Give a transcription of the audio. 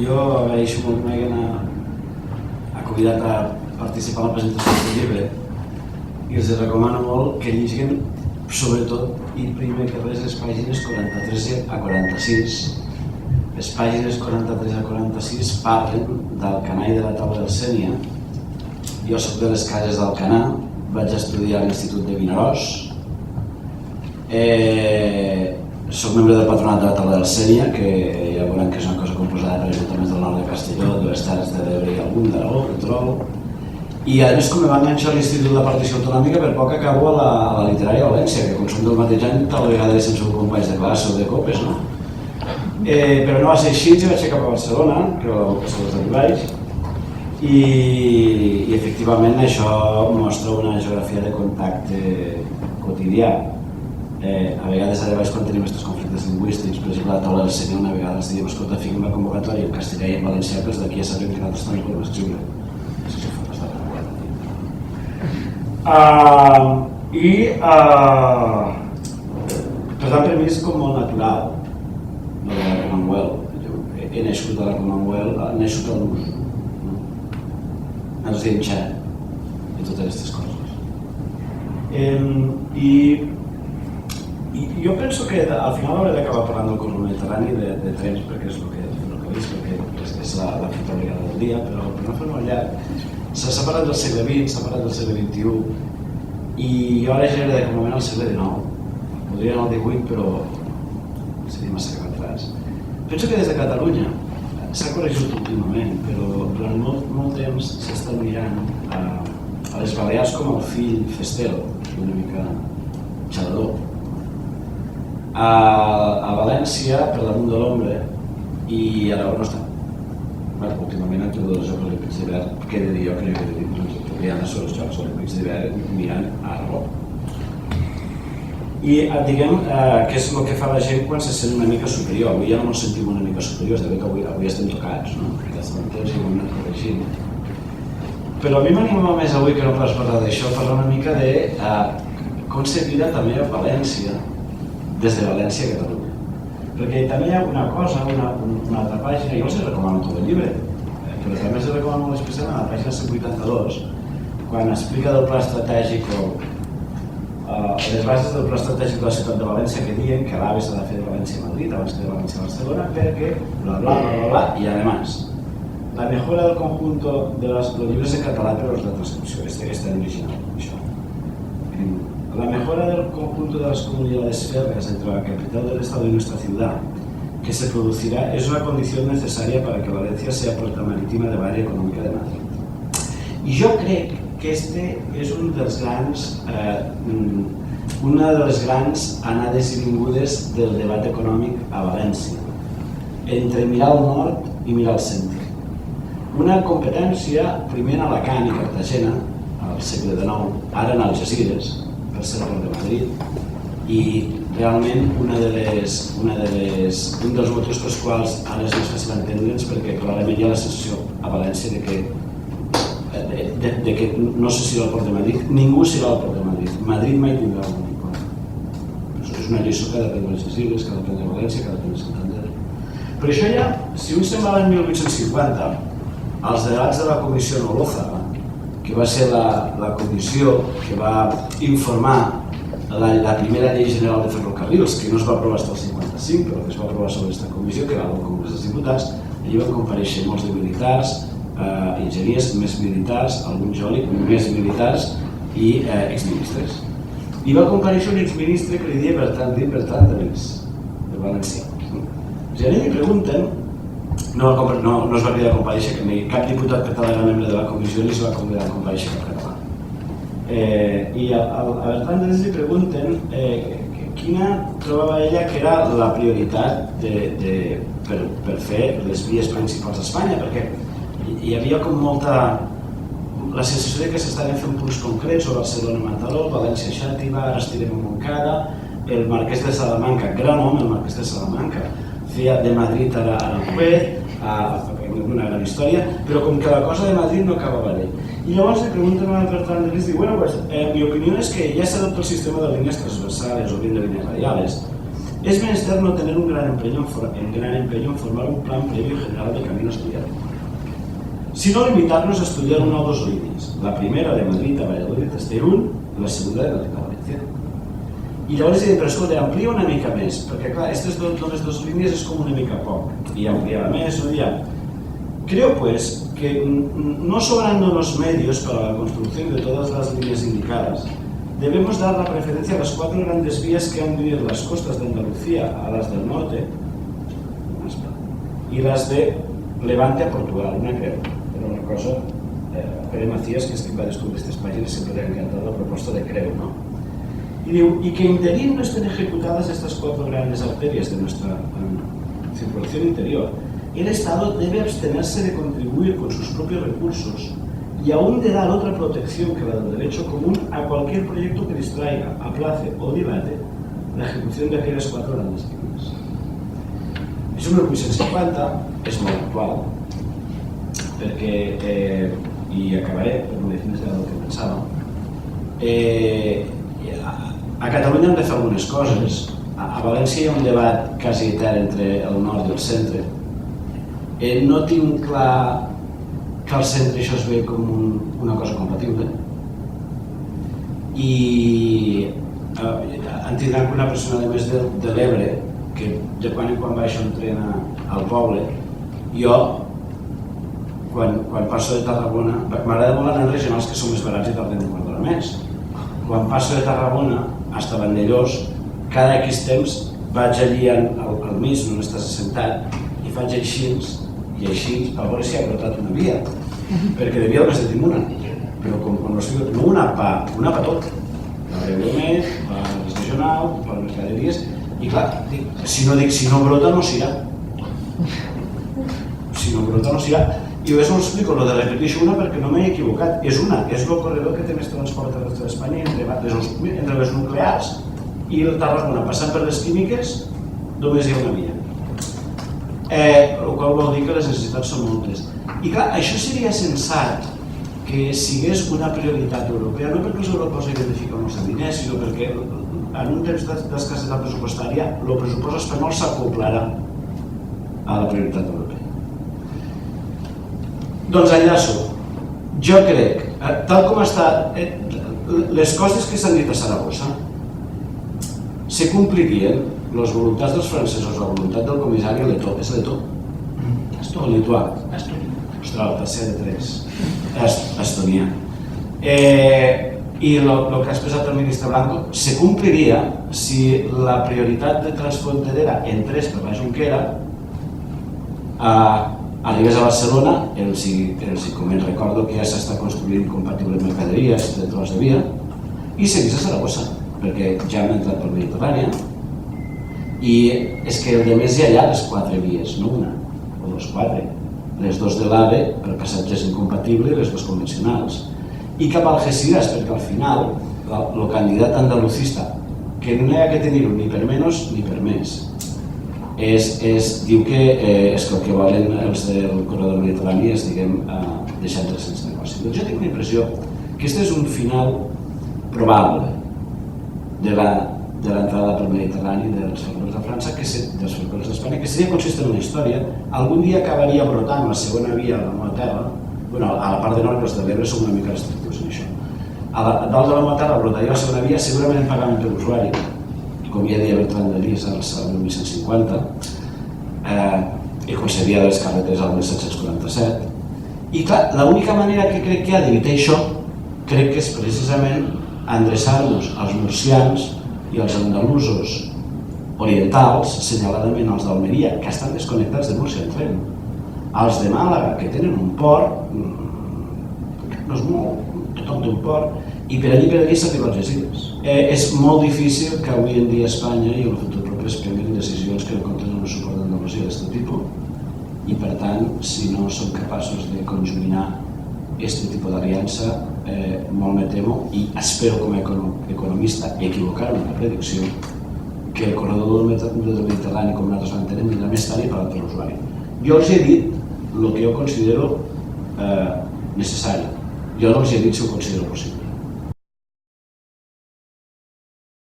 jo agraeixo molt que m'hagin convidat a participar en la presentació del llibre i els recomano molt que llegin sobretot i primer que res les pàgines 43 a 46. Les pàgines 43 a 46 parlen del canall de la taula del Sénia. Jo soc de les cases d'Alcanar, vaig estudiar a l'Institut de Vinaròs, soc membre del patronat de la taula del Sénia, que ja veuran que és una cosa composada per ajuntaments del nord de Castelló, de les Terres de l'Ebre i algun d'Aragó, de Terol. I a més, com me va enganxar a l'Institut de la Partició Autonòmica, per poc acabo a la literària a València, que com som del mateix any, tal vegada sense un companys de classe o de copes, no? Però no va ser així, jo vaig anar cap a Barcelona, que va passar des de baix, i efectivament això mostra una geografia de contacte quotidià. A vegades a baix quan tenim aquests conflictes lingüístics, per exemple a la taula del Sénia una vegada els diem escolta, fiquem la convocatòria en castellà i en valencià, però d'aquí ja sabem que nosaltres també podem escriure. Això fa bastant per tant, per mi és com molt natural de la Commonwealth. He nascut a la Commonwealth, he nascut a l'ús. Ens diem xat i totes aquestes coses. I jo penso que al final hauré d'acabar parlant del corredor mediterrani de trens perquè és el que ferrocarrils, perquè és la fita obligada del dia, però no fer molt llarg. S'ha parlat del segle XX, s'ha parlat del segle XXI i jo ara ja era de moment al segle XIX. Podria anar al XVIII, però seria massa cap atrás. Penso que des de Catalunya s'ha corregit últimament, però durant molt temps s'ha estat mirant a les Balears com el fill festero, una mica xalador. A València, per damunt de l'Ombre, i a Aragó no està. Últimament han tingut els Jocs Olímpics d'hivern, què he de dir jo, que no he de dir, podrien anar sobre els Jocs Olímpics d'hivern mirant a Aragó. I diguem què és el que fa la gent quan se sent una mica superior. Avui ja no ens sentim una mica superiors, de bé que avui estem tocats, no? Aquests temps i ho hem anat corregint. Però a mi m'anima més avui que no pas parlar d'això, parlar una mica de com se mira també a València, des de València a Catalunya. Perquè també hi ha una cosa, una altra pàgina, jo els recomano tot el llibre, però també els recomano molt especialment a la pàgina 182, quan explica del pla estratègic les bases del pla estratègic de la ciutat de València que diuen que l'AVE s'ha de fer de València a Madrid abans que de València a Barcelona perquè bla bla bla bla y además la mejora del conjunto de los libros en catalán pero los de transcripción, este en original. La mejora del conjunto de las comunidades férreas entre la capital del Estado y nuestra ciudad que se producirá es una condición necesaria para que Valencia sea puerta marítima de l'àrea econòmica de Madrid. I jo crec que este és una de les grans anades i vingudes del debat econòmic a València, entre mirar al nord i mirar al centre. Una competència, primer en Alacant i Cartagena, al segle XIX, ara en Algesires, per ser el port de Madrid, i realment un dels motius pels quals ara és més fàcil entendre'ns perquè clarament hi ha la sensació a València de que no se serà el port de Madrid, ningú serà el port de Madrid. Madrid mai tindrà un únic port. És una lliçó que ha d'aprendre les Illes, que ha d'aprendre València, que ha d'aprendre Santander. Per això ja, si un se'n va l'any 1850, als debats de la Comissió Olózaga, que va ser la comissió que va informar la primera llei general de ferrocarrils, que no es va aprovar fins al 55, però que es va aprovar sobre aquesta comissió, que era el Congrés dels Diputats. Allí van comparèixer molts de militars, enginyers més militars, algun geòleg més militars i exministres. I va comparèixer un exministre que li deia Bertran de del valencià. Si a mi li pregunten, no es va cridar a comparèixer, cap diputat català era membre de la comissió ni es va convidar a comparèixer cap català. I a Bertran de li pregunten quina trobava ella que era la prioritat per fer les vies principals d'Espanya, perquè hi havia com molta la sensació que s'estaven fent punts concrets sobre Barcelona-Mataró, València-Xàtiva, ara estirem a Montcada, el Marquès de Salamanca, gran home el Marquès de Salamanca, feia de Madrid a Aranjuez, una gran història, però com que la cosa de Madrid no acabava bé. I llavors li pregunten a Bertran de Lis, mi opinión es que ya se adoptó el sistema de líneas transversales o bien de líneas radiales, Es menester no tener un gran empeño en formar un plan previo general de camino a estudiar, sino limitarnos a estudiar una o dos línies. La primera de Madrid a Valladolid a Esterún, la segunda de Madrid a València. I llavors he dit, però escolta, amplia una mica més, perquè clar, aquestes dues línies és com una mica poc, y ampliaba més, no dirá. Creo pues que no sobrándonos medios para la construcción de todas las líneas indicadas, debemos dar la preferencia a las 4 grandes vías que han de unir las costas de Andalucía a las del norte y las de Levante a Portugal, una creo. Era una cosa, Pere Macías, que es quien va a descubrir estas páginas, siempre le ha encantado la propuesta de creo, ¿no? Y que interín no estén ejecutadas estas 4 grandes arterias de nuestra circulación interior, el Estado debe abstenerse de contribuir con sus propios recursos y aún de dar otra protección que la del derecho común a cualquier proyecto que distraiga, aplace o dilate la ejecución de aquellas 4 grandes línies. És un 1850, és molt actual, perquè, i acabaré, per no dir fins del que pensava, a Catalunya hem de fer algunes coses. A València hi ha un debat quasi etern entre el nord i el centre. No tinc clar que al centre això es ve com una cosa compatible. I en tindran una persona de més de l'Ebre, que de quan en quan baixo un tren al poble, jo, quan passo de Tarragona, m'agrada molt anar en regionals que són més barats i tarden un quart d'hora més. Quan passo de Tarragona fins a Vandellós, cada X temps vaig allí al mig on estàs assentat i faig així i així per veure si ha brotat una via, perquè de via només en tinc una, però no una pa tot, la Breumet, la regional, les mercaderies, i clar, si no brota no s'irà. Si no brota no s'irà. I jo us explico, lo de repetir una perquè no m'he equivocat. És una, és el corredor que té més transport a l'est d'Espanya entre les nuclears i el Tarragona, passant per les químiques, només hi ha una via. El qual vol dir que les necessitats són moltes. I clar, això seria sensat que sigués una prioritat europea, no perquè els europeus identifiquen molts diners, sinó perquè en un temps d'escassetat pressupostària el pressupost espanyol s'acoplarà a la prioritat europea. Doncs enllaço. Jo crec, tal com està, les coses que s'han dit a Saragossa se complirien les voluntats dels francesos, la voluntat del comissari letó, és letó? O lituà? Ostres, el tercer de 3. Estonià. I el que ha expressat el ministre Blanco se compliria si la prioritat de transfronterera entrés per la Jonquera, arribés a Barcelona, com ens recordo que ja s'està construint compatible mercaderies de tros de via, i seguís a Saragossa, perquè ja hem entrat pel Mediterrani. I és que el més hi ha allà les 4 vies, no una, o les 4. Les 2 de l'AVE per passatgers incompatibles i les 2 convencionals. I cap a Algeciras, perquè al final el candidat andalucista, que no hi ha que tenir-ho ni per menys ni per més, diu que és que el que volen els del corredor mediterrani és, diguem, deixar-nos sense negoci. Doncs jo tinc una impressió que aquest és un final probable de l'entrada pel Mediterrani dels ferrocarrils de França, dels ferrocarrils d'Espanya, que seria consistent en una història. Algun dia acabaria brotant la segona via a la meva terra, a la part de nord, els de l'Ebre són una mica restrictius en això. Dalt de la meva terra brotaria la segona via, segurament en pagament per usuari, com ja deia Bertran de Lis al 1850, i concedia les carreteres al 1747. I clar, l'única manera que crec que hi ha d'evitar això, crec que és precisament endreçar-nos als murcians i als andalusos orientals, assenyaladament els d'Almeria, que estan desconnectats de Múrcia en tren, els de Màlaga, que tenen un port, no es mou, tothom té un port, i per allí s'arriba als Algesires. És molt difícil que avui en dia Espanya i el futur proper es prenguin decisions que no compten amb el suport d'Andalusia d'aquest tipus, i per tant, si no som capaços de conjuminar aquest tipus d'aliança, molt me temo, i espero com a economista equivocar-me en la predicció, que el corredor del Mediterrani, com nosaltres l'entenem, vindrà més tard i per a l'usuari. Jo els he dit el que jo considero necessari, jo no els he dit si ho considero possible.